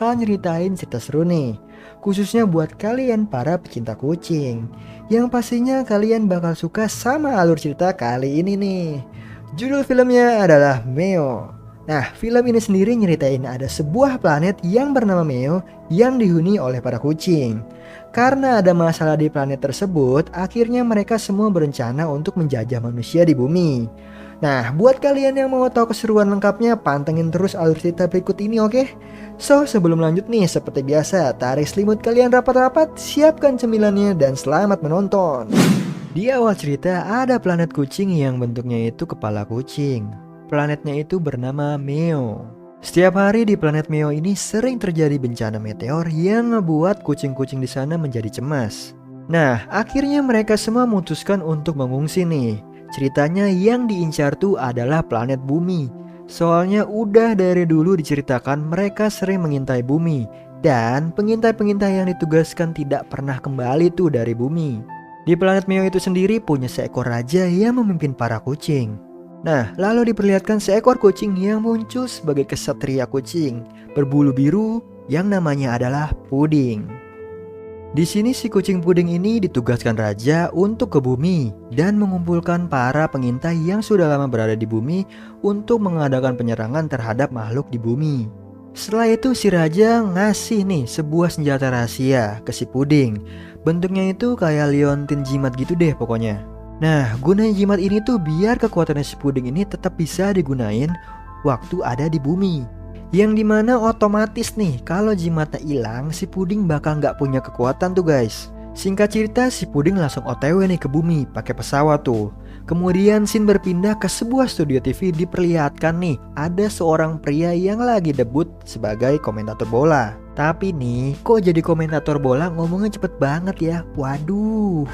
bakal nyeritain cerita seru nih, khususnya buat kalian para pecinta kucing. Yang pastinya kalian bakal suka sama alur cerita kali ini nih. Judul filmnya adalah Meo. Nah, film ini sendiri nyeritain ada sebuah planet yang bernama Meo yang dihuni oleh para kucing. Karena ada masalah di planet tersebut, akhirnya mereka semua berencana untuk menjajah manusia di bumi. Nah, buat kalian yang mau tahu keseruan lengkapnya, pantengin terus alur cerita berikut ini, oke? So, sebelum lanjut nih, seperti biasa, tarik selimut kalian rapat-rapat, siapkan cemilannya, dan selamat menonton. Di awal cerita, ada planet kucing yang bentuknya itu kepala kucing. Planetnya itu bernama Meo. Setiap hari di planet Meo ini sering terjadi bencana meteor yang ngebuat kucing-kucing di sana menjadi cemas. Nah, akhirnya mereka semua memutuskan untuk mengungsi nih. Ceritanya yang diincar tuh adalah planet bumi. Soalnya udah dari dulu diceritakan mereka sering mengintai bumi. Dan pengintai-pengintai yang ditugaskan tidak pernah kembali tuh dari bumi. Di planet Meo itu sendiri punya seekor raja yang memimpin para kucing. Nah, lalu diperlihatkan seekor kucing yang muncul sebagai kesatria kucing berbulu biru yang namanya adalah Puding. Di sini si kucing puding ini ditugaskan raja untuk ke bumi dan mengumpulkan para pengintai yang sudah lama berada di bumi untuk mengadakan penyerangan terhadap makhluk di bumi. Setelah itu si raja ngasih nih sebuah senjata rahasia ke si puding. Bentuknya itu kayak liontin jimat gitu deh pokoknya. Nah, gunanya jimat ini tuh biar kekuatan si puding ini tetap bisa digunain waktu ada di bumi. Yang dimana otomatis nih kalau jimatnya hilang si puding bakal nggak punya kekuatan tuh guys. Singkat cerita si puding langsung OTW nih ke bumi pakai pesawat tuh. Kemudian scene berpindah ke sebuah studio TV, diperlihatkan nih ada seorang pria yang lagi debut sebagai komentator bola. Tapi nih kok jadi komentator bola ngomongnya cepet banget ya. Waduh.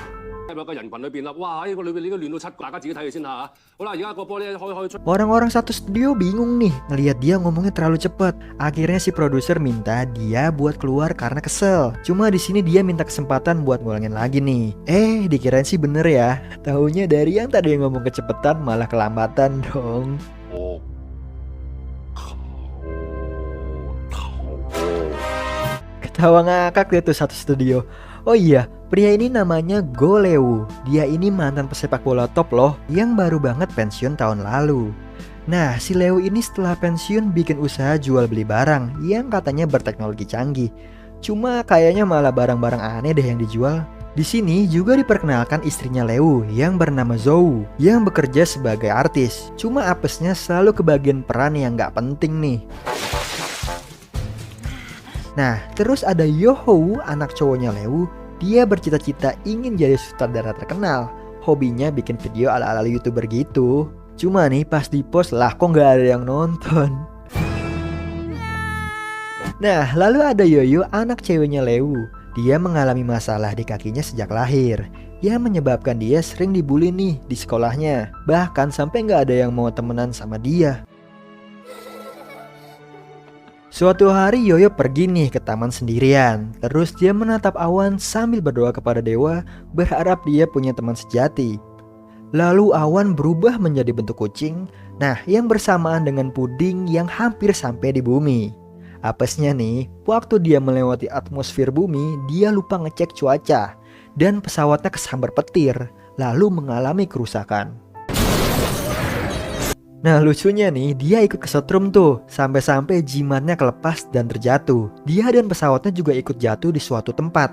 Orang-orang satu studio bingung nih ngelihat dia ngomongnya terlalu cepat. Akhirnya si produser minta dia buat keluar karena kesel. Cuma di sini dia minta kesempatan buat ngulangin lagi nih. Dikirain sih bener ya. Taunya dari yang tadi ngomong kecepatan malah kelambatan dong. Ketawa ngakak deh tuh satu studio. Oh iya, pria ini namanya Go Leu. Dia ini mantan pesepak bola top loh yang baru banget pensiun tahun lalu. Nah, si Leu ini setelah pensiun bikin usaha jual beli barang yang katanya berteknologi canggih. Cuma kayaknya malah barang-barang aneh deh yang dijual. Di sini juga diperkenalkan istrinya Leu yang bernama Zhou yang bekerja sebagai artis. Cuma apesnya selalu kebagian peran yang gak penting nih. Nah, terus ada Yohou, anak cowoknya Leu. Dia bercita-cita ingin jadi sutradara terkenal. Hobinya bikin video ala-ala YouTuber gitu. Cuma nih pas di post lah kok nggak ada yang nonton. Nah, lalu ada Yoyo, anak ceweknya Leu. Dia mengalami masalah di kakinya sejak lahir, yang menyebabkan dia sering dibully nih di sekolahnya. Bahkan sampai nggak ada yang mau temenan sama dia. Suatu hari Yoyo pergi nih ke taman sendirian. Terus dia menatap awan sambil berdoa kepada dewa, berharap dia punya teman sejati. Lalu awan berubah menjadi bentuk kucing. Nah, yang bersamaan dengan puding yang hampir sampai di bumi. Apesnya nih, waktu dia melewati atmosfer bumi, dia lupa ngecek cuaca. Dan pesawatnya kesambar petir, lalu mengalami kerusakan. Nah, lucunya nih, dia ikut kesetrum tuh, sampai-sampai jimatnya kelepas dan terjatuh. Dia dan pesawatnya juga ikut jatuh di suatu tempat.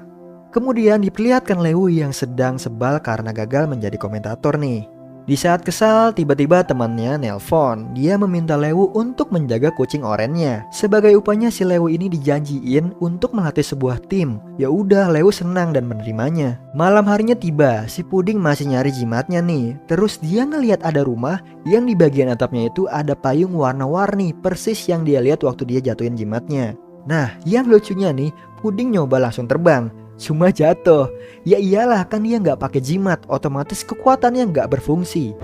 Kemudian diperlihatkan Leu yang sedang sebal karena gagal menjadi komentator nih. Di saat kesal, tiba-tiba temannya nelpon. Dia meminta Leu untuk menjaga kucing orennya. Sebagai upahnya si Leu ini dijanjiin untuk melatih sebuah tim. Ya udah, Leu senang dan menerimanya. Malam harinya tiba, si puding masih nyari jimatnya nih. Terus dia ngelihat ada rumah yang di bagian atapnya itu ada payung warna-warni persis yang dia lihat waktu dia jatuhin jimatnya. Nah, yang lucunya nih, puding nyoba langsung terbang. Cuma jatuh. Ya iyalah, kan dia nggak pakai jimat, otomatis kekuatannya nggak berfungsi.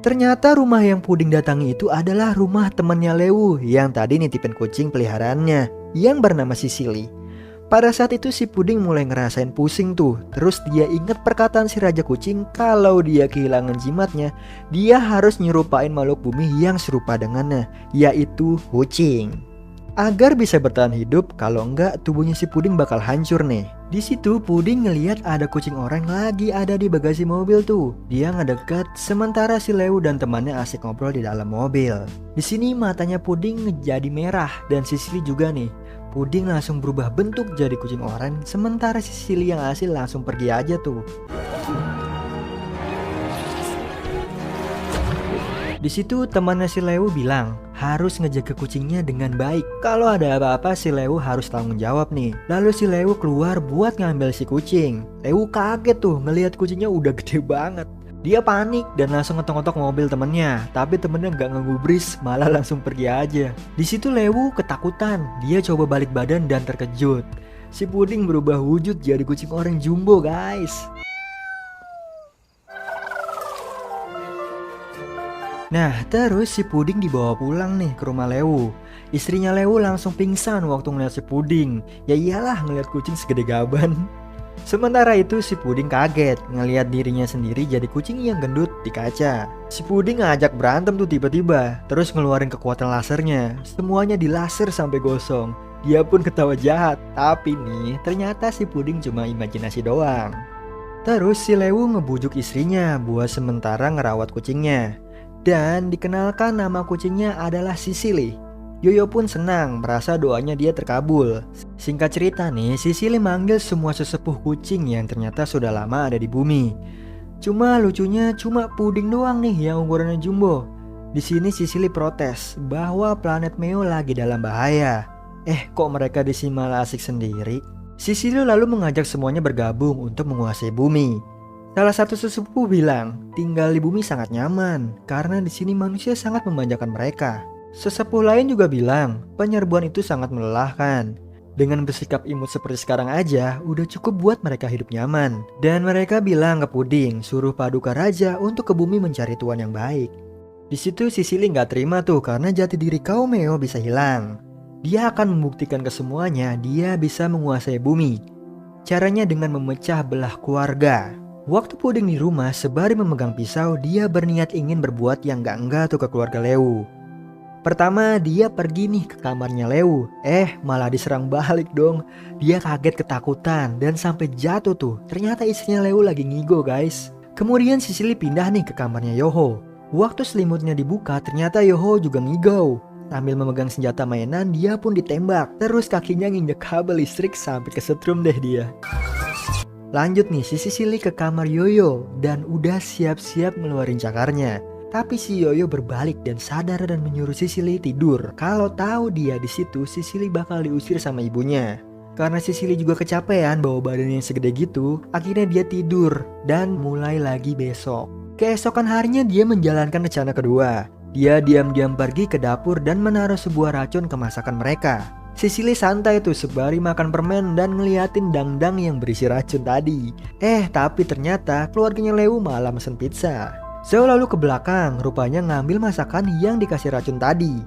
Ternyata rumah yang puding datangi itu adalah rumah temannya Leu yang tadi nitipin kucing peliharaannya yang bernama Sicily. Pada saat itu si Puding mulai ngerasain pusing tuh. Terus dia inget perkataan si Raja Kucing kalau dia kehilangan jimatnya, dia harus nyerupain makhluk bumi yang serupa dengannya, yaitu kucing. Agar bisa bertahan hidup, kalau enggak tubuhnya si Puding bakal hancur nih. Di situ Puding ngeliat ada kucing oranye lagi ada di bagasi mobil tuh. Dia ngedekat sementara si Lewu dan temannya asik ngobrol di dalam mobil. Di sini matanya Puding jadi merah dan Sisili juga nih. Puding langsung berubah bentuk jadi kucing oranye, sementara Sisili yang asli langsung pergi aja tuh. Di situ temannya si Lewu bilang harus ngejaga kucingnya dengan baik. Kalau ada apa-apa si Lewu harus tanggung jawab nih. Lalu si Lewu keluar buat ngambil si kucing. Lewu kaget tuh ngelihat kucingnya udah gede banget. Dia panik dan langsung ngetok-ngetok mobil temennya. Tapi temennya nggak ngegubris, malah langsung pergi aja. Di situ Lewu ketakutan. Dia coba balik badan dan terkejut. Si Puding berubah wujud jadi kucing oranye jumbo guys. Nah terus si Puding dibawa pulang nih ke rumah Lewu. Istrinya Lewu langsung pingsan waktu ngeliat si Puding. Ya iyalah ngeliat kucing segede gaban. Sementara itu si Puding kaget ngeliat dirinya sendiri jadi kucing yang gendut di kaca. Si Puding ngajak berantem tuh tiba-tiba. Terus ngeluarin kekuatan lasernya. Semuanya dilaser sampai gosong. Dia pun ketawa jahat. Tapi nih ternyata si Puding cuma imajinasi doang. Terus si Lewu ngebujuk istrinya buat sementara ngerawat kucingnya. Dan dikenalkan nama kucingnya adalah Sisili. Yoyo pun senang merasa doanya dia terkabul. Singkat cerita nih, Sisili manggil semua sesepuh kucing yang ternyata sudah lama ada di bumi. Cuma lucunya cuma Puding doang nih yang ukurannya jumbo. Di sini Sisili protes bahwa planet Meo lagi dalam bahaya. Kok mereka di sini malah asik sendiri? Sisili lalu mengajak semuanya bergabung untuk menguasai bumi. Salah satu sesepuh bilang, tinggal di bumi sangat nyaman karena di sini manusia sangat memanjakan mereka. Sesepuh lain juga bilang, penyerbuan itu sangat melelahkan. Dengan bersikap imut seperti sekarang aja, udah cukup buat mereka hidup nyaman. Dan mereka bilang ke Puding, suruh Paduka Raja untuk ke bumi mencari tuan yang baik. Di situ Sisili nggak terima tuh karena jati diri kaum Meo bisa hilang. Dia akan membuktikan ke semuanya dia bisa menguasai bumi. Caranya dengan memecah belah keluarga. Waktu Puding di rumah sembari memegang pisau, dia berniat ingin berbuat yang enggak tuh ke keluarga Lewu. Pertama dia pergi nih ke kamarnya Lewu. Malah diserang balik dong. Dia kaget ketakutan dan sampai jatuh tuh. Ternyata istrinya Lewu lagi ngigo guys. Kemudian Sisili pindah nih ke kamarnya Yoho. Waktu selimutnya dibuka ternyata Yoho juga ngigo. Sambil memegang senjata mainan dia pun ditembak. Terus kakinya nginjek kabel listrik sampai kesetrum deh dia. Lanjut nih si Sisili ke kamar Yoyo dan udah siap-siap ngeluarin cakarnya. Tapi si Yoyo berbalik dan sadar dan menyuruh Sisili tidur. Kalau tahu dia di situ, Sisili bakal diusir sama ibunya. Karena Sisili juga kecapean bawa badannya yang segede gitu, akhirnya dia tidur dan mulai lagi besok. Keesokan harinya dia menjalankan rencana kedua. Dia diam-diam pergi ke dapur dan menaruh sebuah racun ke masakan mereka. Sisili santai tuh sembari makan permen dan ngeliatin dangdang yang berisi racun tadi. Tapi ternyata keluarganya Lewu malah mesen pizza. Zhao lalu ke belakang, rupanya ngambil masakan yang dikasih racun tadi.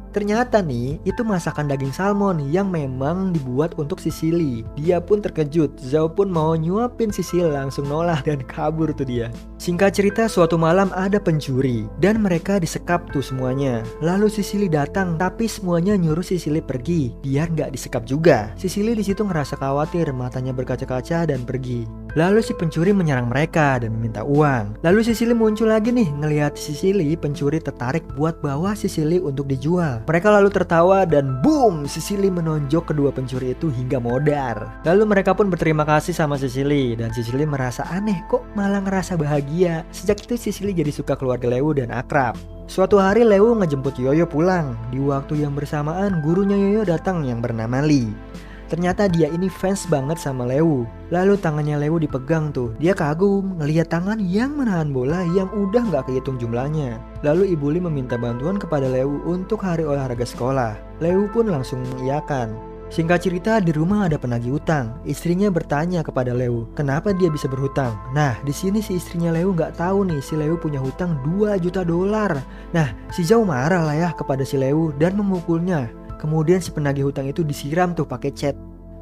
Ternyata nih, itu masakan daging salmon yang memang dibuat untuk Sisili. Dia pun terkejut, Zhao pun mau nyuapin Sisili langsung nolak dan kabur tuh dia. Singkat cerita, suatu malam ada pencuri dan mereka disekap tuh semuanya. Lalu Sisili datang, tapi semuanya nyuruh Sisili pergi biar nggak disekap juga. Sisili di situ ngerasa khawatir, matanya berkaca-kaca dan pergi. Lalu si pencuri menyerang mereka dan meminta uang. Lalu Sisili muncul lagi nih, ngelihat Sisili, pencuri tertarik buat bawa Sisili untuk dijual. Mereka lalu tertawa dan boom, Sisili menonjok kedua pencuri itu hingga modar. Lalu mereka pun berterima kasih sama Sisili dan Sisili merasa aneh kok malah ngerasa bahagia. Sejak itu Sisili jadi suka keluarga Lewu dan akrab. Suatu hari Lewu ngejemput Yoyo pulang. Di waktu yang bersamaan gurunya Yoyo datang yang bernama Lee. Ternyata dia ini fans banget sama Lewu. Lalu tangannya Lewu dipegang tuh. Dia kagum ngelihat tangan yang menahan bola yang udah gak kehitung jumlahnya. Lalu Ibu Lee meminta bantuan kepada Lewu untuk hari olahraga sekolah. Lewu pun langsung mengiyakan. Singkat cerita di rumah ada penagih utang. Istrinya bertanya kepada Lewu, kenapa dia bisa berhutang? Nah di sini si istrinya Lewu nggak tahu nih si Lewu punya hutang $2 juta. Nah si Zhao marah lah ya kepada si Lewu dan memukulnya. Kemudian si penagih hutang itu disiram tuh pakai cat.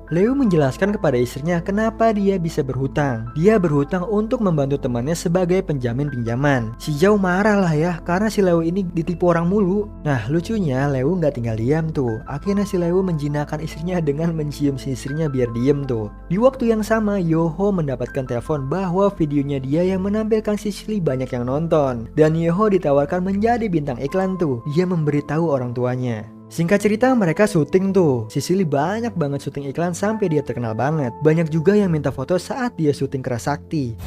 Leo menjelaskan kepada istrinya kenapa dia bisa berhutang. Dia berhutang untuk membantu temannya sebagai penjamin pinjaman. Si Zhao marah lah ya karena si Leo ini ditipu orang mulu. Nah lucunya Leo nggak tinggal diam tuh. Akhirnya si Leo menjinakkan istrinya dengan mencium si istrinya biar diem tuh. Di waktu yang sama Yoho mendapatkan telepon bahwa videonya dia yang menampilkan Sicily banyak yang nonton. Dan Yoho ditawarkan menjadi bintang iklan tuh. Dia memberitahu orang tuanya. Singkat cerita mereka syuting tuh. Sicily banyak banget syuting iklan sampai dia terkenal banget. Banyak juga yang minta foto saat dia syuting Keras Sakti.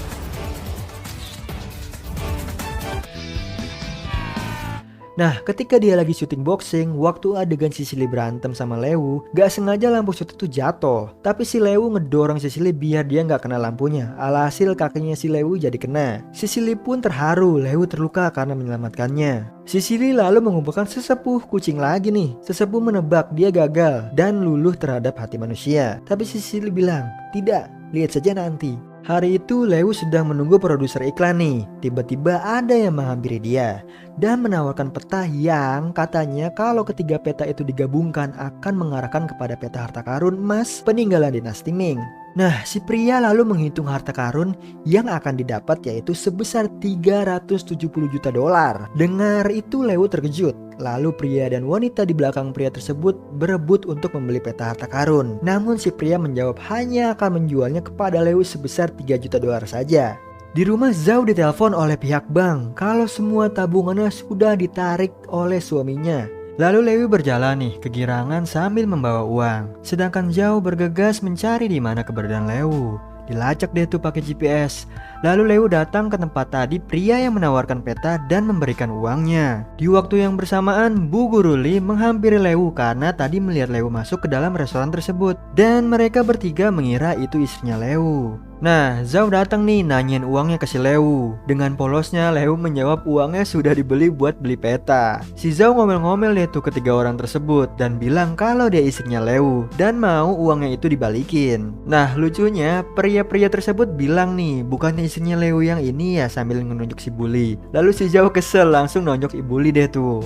Nah, ketika dia lagi syuting boxing, waktu adegan Sicily berantem sama Leo, gak sengaja lampu syuting tuh jatuh. Tapi si Leo ngedorong Sicily biar dia gak kena lampunya. Alhasil kakinya si Leo jadi kena. Sicily pun terharu, Leo terluka karena menyelamatkannya. Sicily lalu mengumpulkan sesepuh kucing lagi nih. Sesepuh menebak dia gagal dan luluh terhadap hati manusia. Tapi Sicily bilang, tidak, lihat saja nanti. Hari itu Leo sedang menunggu produser iklan nih. Tiba-tiba ada yang menghampiri dia dan menawarkan peta yang katanya kalau ketiga peta itu digabungkan akan mengarahkan kepada peta harta karun emas peninggalan dinasti Ming. Nah, si pria lalu menghitung harta karun yang akan didapat yaitu sebesar 370 juta dolar. Dengar itu Leo terkejut. Lalu pria dan wanita di belakang pria tersebut berebut untuk membeli peta harta karun. Namun si pria menjawab hanya akan menjualnya kepada Leo sebesar 3 juta dolar saja. Di rumah Zhao ditelepon oleh pihak bank kalau semua tabungannya sudah ditarik oleh suaminya. Lalu Leo berjalan nih kegirangan sambil membawa uang. Sedangkan Zhao bergegas mencari di mana keberadaan Leo. Dilacak deh tuh pakai GPS. Lalu Leo datang ke tempat tadi pria yang menawarkan peta dan memberikan uangnya. Di waktu yang bersamaan, Bu Guru Lee menghampiri Leo karena tadi melihat Leo masuk ke dalam restoran tersebut. Dan mereka bertiga mengira itu istrinya Leo. Nah, Zhao datang nih nanyain uangnya ke si Leo. Dengan polosnya Leo menjawab uangnya sudah dibeli buat beli peta. Si Zhao ngomel-ngomel deh tuh ketiga orang tersebut dan bilang kalau dia istrinya Leo dan mau uangnya itu dibalikin. Nah, lucunya pria-pria tersebut bilang nih, bukannya istrinya Leo yang ini ya, sambil menunjuk si Bully. Lalu si Zhao kesel langsung nonjok ibu Bully deh tuh.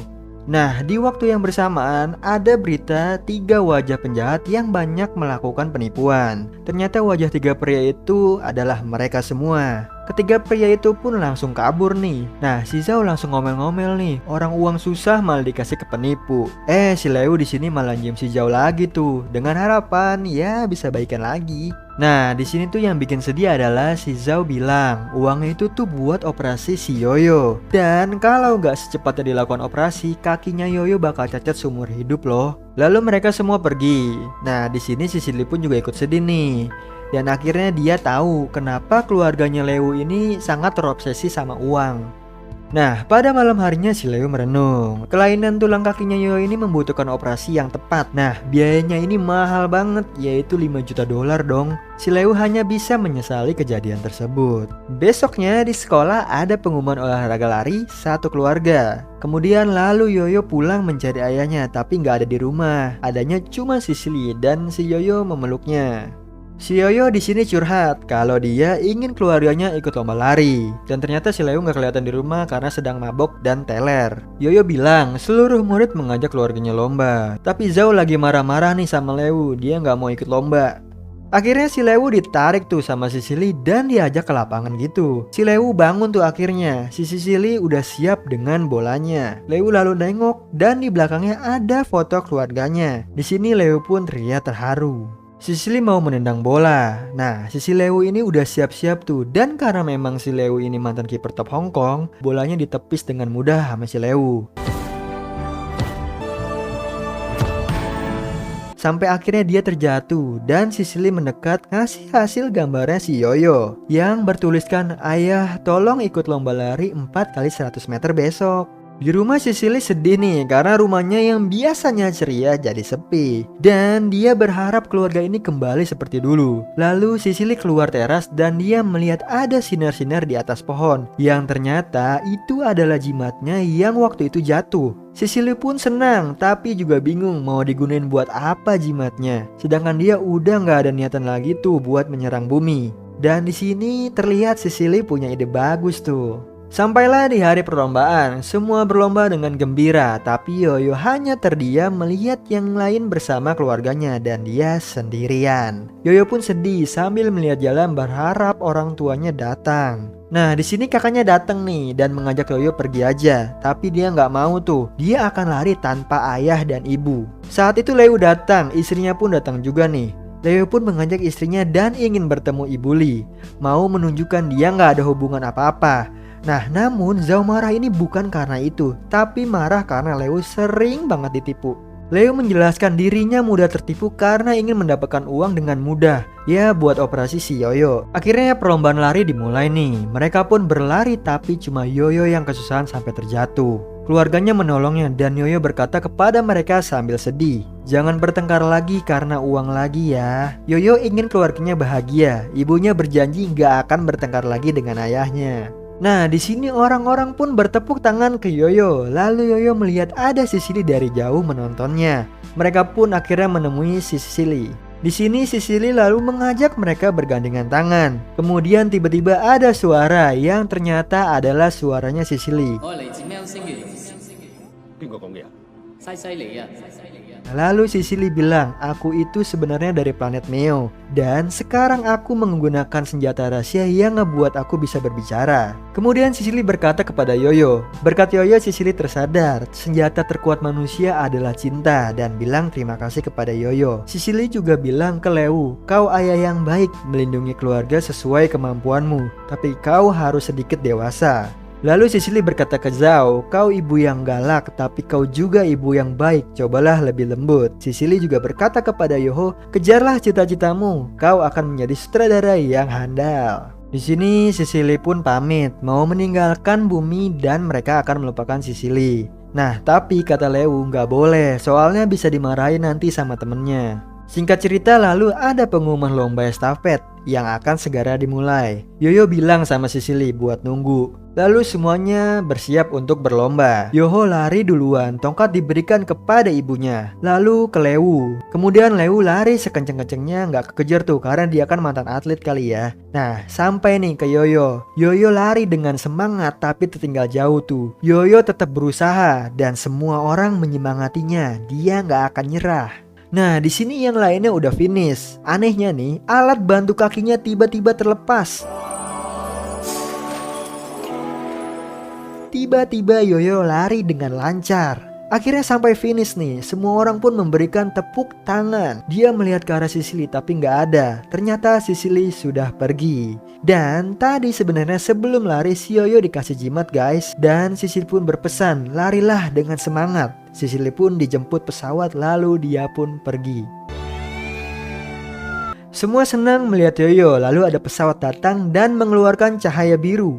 Nah, di waktu yang bersamaan ada berita 3 wajah penjahat yang banyak melakukan penipuan. Ternyata wajah 3 pria itu adalah mereka semua. Ketiga pria itu pun langsung kabur nih. Nah, si Zhao langsung ngomel-ngomel nih, orang uang susah malah dikasih ke penipu. Si Leo di sini malah nyium si Zhao lagi tuh, dengan harapan ya bisa baikan lagi. Nah, di sini tuh yang bikin sedih adalah si Zhao bilang uangnya itu tuh buat operasi si Yoyo. Dan kalau nggak secepatnya dilakukan operasi, kakinya Yoyo bakal cacat seumur hidup loh. Lalu mereka semua pergi. Nah, di sini si Sicily pun juga ikut sedih nih. Dan akhirnya dia tahu kenapa keluarganya Leo ini sangat terobsesi sama uang. Nah, pada malam harinya si Leo merenung. Kelainan tulang kakinya Yoyo ini membutuhkan operasi yang tepat. Nah, biayanya ini mahal banget, yaitu 5 juta dolar dong. Si Leo hanya bisa menyesali kejadian tersebut. Besoknya di sekolah ada pengumuman olahraga lari satu keluarga. Kemudian lalu Yoyo pulang mencari ayahnya, tapi nggak ada di rumah. Adanya cuma Sicily dan si Yoyo memeluknya. Si Yoyo di sini curhat kalau dia ingin keluarganya ikut lomba lari. Dan ternyata si Leo nggak kelihatan di rumah karena sedang mabok dan teler. Yoyo bilang seluruh murid mengajak keluarganya lomba. Tapi Zhao lagi marah-marah nih sama Leo, dia nggak mau ikut lomba. Akhirnya si Leo ditarik tuh sama Sicily dan diajak ke lapangan gitu. Si Leo bangun tuh akhirnya. Si Sicily udah siap dengan bolanya. Leo lalu nengok dan di belakangnya ada foto keluarganya. Di sini Leo pun terlihat terharu. Sicily mau menendang bola. Nah, si Leo ini udah siap-siap tuh. Dan karena memang si Leo ini mantan kiper top Hong Kong, bolanya ditepis dengan mudah sama si Leo. Sampai akhirnya dia terjatuh dan Sicily mendekat ngasih hasil gambarnya si Yoyo yang bertuliskan, "Ayah, tolong ikut lomba lari 4 kali 100 meter besok." Di rumah Sicily sedih nih karena rumahnya yang biasanya ceria jadi sepi. Dan dia berharap keluarga ini kembali seperti dulu. Lalu Sicily keluar teras dan dia melihat ada sinar-sinar di atas pohon. Yang ternyata itu adalah jimatnya yang waktu itu jatuh. Sicily pun senang tapi juga bingung mau digunain buat apa jimatnya. Sedangkan dia udah gak ada niatan lagi tuh buat menyerang bumi. Dan di sini terlihat Sicily punya ide bagus tuh. Sampailah di hari perlombaan, semua berlomba dengan gembira, tapi Yoyo hanya terdiam melihat yang lain bersama keluarganya dan dia sendirian. Yoyo pun sedih sambil melihat jalan berharap orang tuanya datang. Nah, di sini kakaknya datang nih dan mengajak Yoyo pergi aja, tapi dia nggak mau tuh. Dia akan lari tanpa ayah dan ibu. Saat itu Leu datang, istrinya pun datang juga nih. Leo pun mengajak istrinya dan ingin bertemu Ibu Li, mau menunjukkan dia nggak ada hubungan apa-apa. Nah, namun Zhao marah ini bukan karena itu, tapi marah karena Leo sering banget ditipu. Leo menjelaskan dirinya mudah tertipu karena ingin mendapatkan uang dengan mudah, ya buat operasi si Yoyo. Akhirnya perlombaan lari dimulai nih. Mereka pun berlari tapi cuma Yoyo yang kesusahan sampai terjatuh. Keluarganya menolongnya dan Yoyo berkata kepada mereka sambil sedih, "Jangan bertengkar lagi karena uang lagi ya." Yoyo ingin keluarganya bahagia. Ibunya berjanji gak akan bertengkar lagi dengan ayahnya. Nah, di sini orang-orang pun bertepuk tangan ke Yoyo. Lalu Yoyo melihat ada Sicily dari jauh menontonnya. Mereka pun akhirnya menemui Sicily. Di sini Sicily lalu mengajak mereka bergandengan tangan. Kemudian tiba-tiba ada suara yang ternyata adalah suaranya Sicily. Lalu Sicily bilang, "Aku itu sebenarnya dari planet Meo. Dan sekarang aku menggunakan senjata rahasia yang ngebuat aku bisa berbicara." Kemudian Sicily berkata kepada Yoyo. Berkat Yoyo, Sicily tersadar senjata terkuat manusia adalah cinta dan bilang terima kasih kepada Yoyo. Sicily juga bilang ke Leu, "Kau ayah yang baik, melindungi keluarga sesuai kemampuanmu. Tapi kau harus sedikit dewasa." Lalu Sicily berkata ke Zhao, "Kau ibu yang galak, tapi kau juga ibu yang baik. Cobalah lebih lembut." Sicily juga berkata kepada Yoho, "Kejarlah cita-citamu. Kau akan menjadi sutradara yang handal." Di sini Sicily pun pamit, mau meninggalkan bumi dan mereka akan melupakan Sicily. Nah, tapi kata Leu nggak boleh, soalnya bisa dimarahin nanti sama temennya. Singkat cerita, lalu ada pengumuman lomba estafet yang akan segera dimulai. Yoyo bilang sama Sicily buat nunggu. Lalu semuanya bersiap untuk berlomba. Yoho lari duluan, tongkat diberikan kepada ibunya. Lalu ke Leu. Kemudian Leu lari sekenceng-kencengnya, nggak kekejar tuh karena dia kan mantan atlet kali ya. Nah, sampai nih ke Yoyo. Yoyo lari dengan semangat tapi tertinggal jauh tuh. Yoyo tetap berusaha dan semua orang menyemangatinya. Dia nggak akan nyerah. Nah, di sini yang lainnya udah finish. Anehnya nih, alat bantu kakinya tiba-tiba terlepas. Tiba-tiba Yoyo lari dengan lancar. Akhirnya sampai finish nih. Semua orang pun memberikan tepuk tangan. Dia melihat ke arah Sicily tapi nggak ada. Ternyata Sicily sudah pergi. Dan tadi sebenarnya sebelum lari si Yoyo dikasih jimat guys. Dan Sicily pun berpesan, "Larilah dengan semangat." Sicily pun dijemput pesawat lalu dia pun pergi. Semua senang melihat Yoyo. Lalu ada pesawat datang dan mengeluarkan cahaya biru.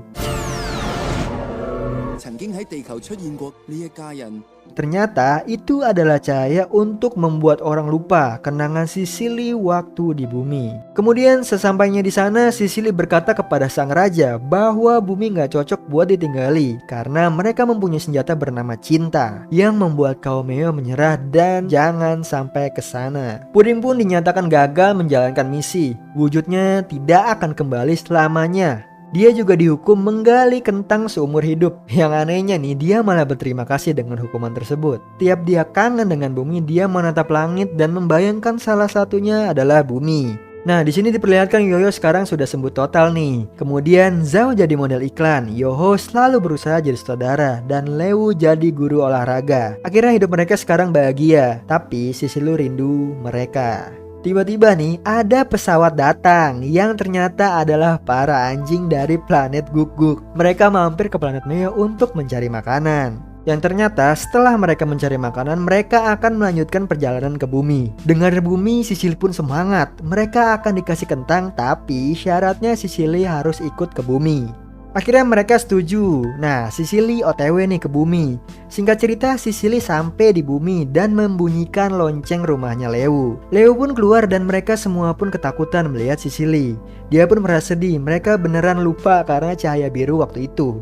Ternyata itu adalah cahaya untuk membuat orang lupa kenangan Sicily waktu di bumi. Kemudian sesampainya di sana, Sicily berkata kepada sang raja bahwa bumi gak cocok buat ditinggali karena mereka mempunyai senjata bernama cinta yang membuat kaum Meo menyerah dan jangan sampai ke sana. Puding pun dinyatakan gagal menjalankan misi. Wujudnya tidak akan kembali selamanya. Dia juga dihukum menggali kentang seumur hidup. Yang anehnya nih, dia malah berterima kasih dengan hukuman tersebut. Tiap dia kangen dengan bumi, dia menatap langit dan membayangkan salah satunya adalah bumi. Nah, di sini diperlihatkan Yoyo sekarang sudah sembuh total nih. Kemudian Zhao jadi model iklan, Yoho selalu berusaha jadi sutradara, dan Leu jadi guru olahraga. Akhirnya hidup mereka sekarang bahagia, tapi Sicily rindu mereka. Tiba-tiba nih ada pesawat datang yang ternyata adalah para anjing dari planet Guk-Guk. Mereka mampir ke planet Meo untuk mencari makanan. Yang ternyata setelah mereka mencari makanan, mereka akan melanjutkan perjalanan ke bumi. Dengar bumi, Sicily pun semangat. Mereka akan dikasih kentang, tapi syaratnya Sicily harus ikut ke bumi. Akhirnya mereka setuju. Nah, Sicily OTW nih ke bumi. Singkat cerita, Sicily sampai di bumi dan membunyikan lonceng rumahnya Leu. Leu pun keluar dan mereka semua pun ketakutan melihat Sicily. Dia pun merasa sedih, mereka beneran lupa karena cahaya biru waktu itu.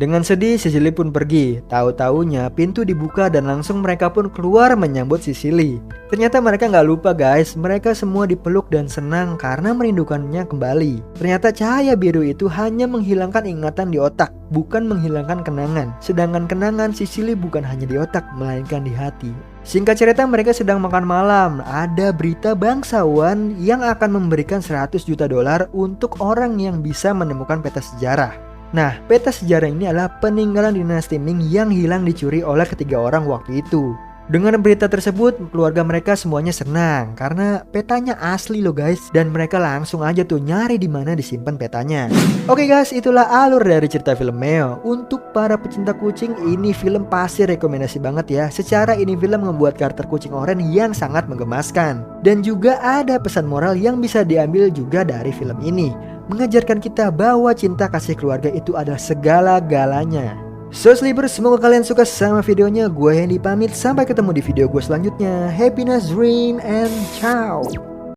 Dengan sedih, Sicily pun pergi. Tahu-taunya pintu dibuka dan langsung mereka pun keluar menyambut Sicily. Ternyata mereka nggak lupa guys, mereka semua dipeluk dan senang karena merindukannya kembali. Ternyata cahaya biru itu hanya menghilangkan ingatan di otak, bukan menghilangkan kenangan. Sedangkan kenangan Sicily bukan hanya di otak, melainkan di hati. Singkat cerita, mereka sedang makan malam. Ada berita bangsawan yang akan memberikan 100 juta dolar untuk orang yang bisa menemukan peta sejarah. Nah, peta sejarah ini adalah peninggalan dinasti Ming yang hilang dicuri oleh ketiga orang waktu itu. Dengan berita tersebut, keluarga mereka semuanya senang karena petanya asli loh guys, dan mereka langsung aja tuh nyari di mana disimpan petanya. Oke guys, itulah alur dari cerita film Meo. Untuk para pecinta kucing, ini film pasti rekomendasi banget ya. Secara ini film membuat karakter kucing oranye yang sangat menggemaskan, dan juga ada pesan moral yang bisa diambil juga dari film ini, mengajarkan kita bahwa cinta kasih keluarga itu adalah segala-galanya. So Sleepers, semoga kalian suka sama videonya. Gue Hendy pamit, sampai ketemu di video gue selanjutnya. Happiness, dream, and ciao.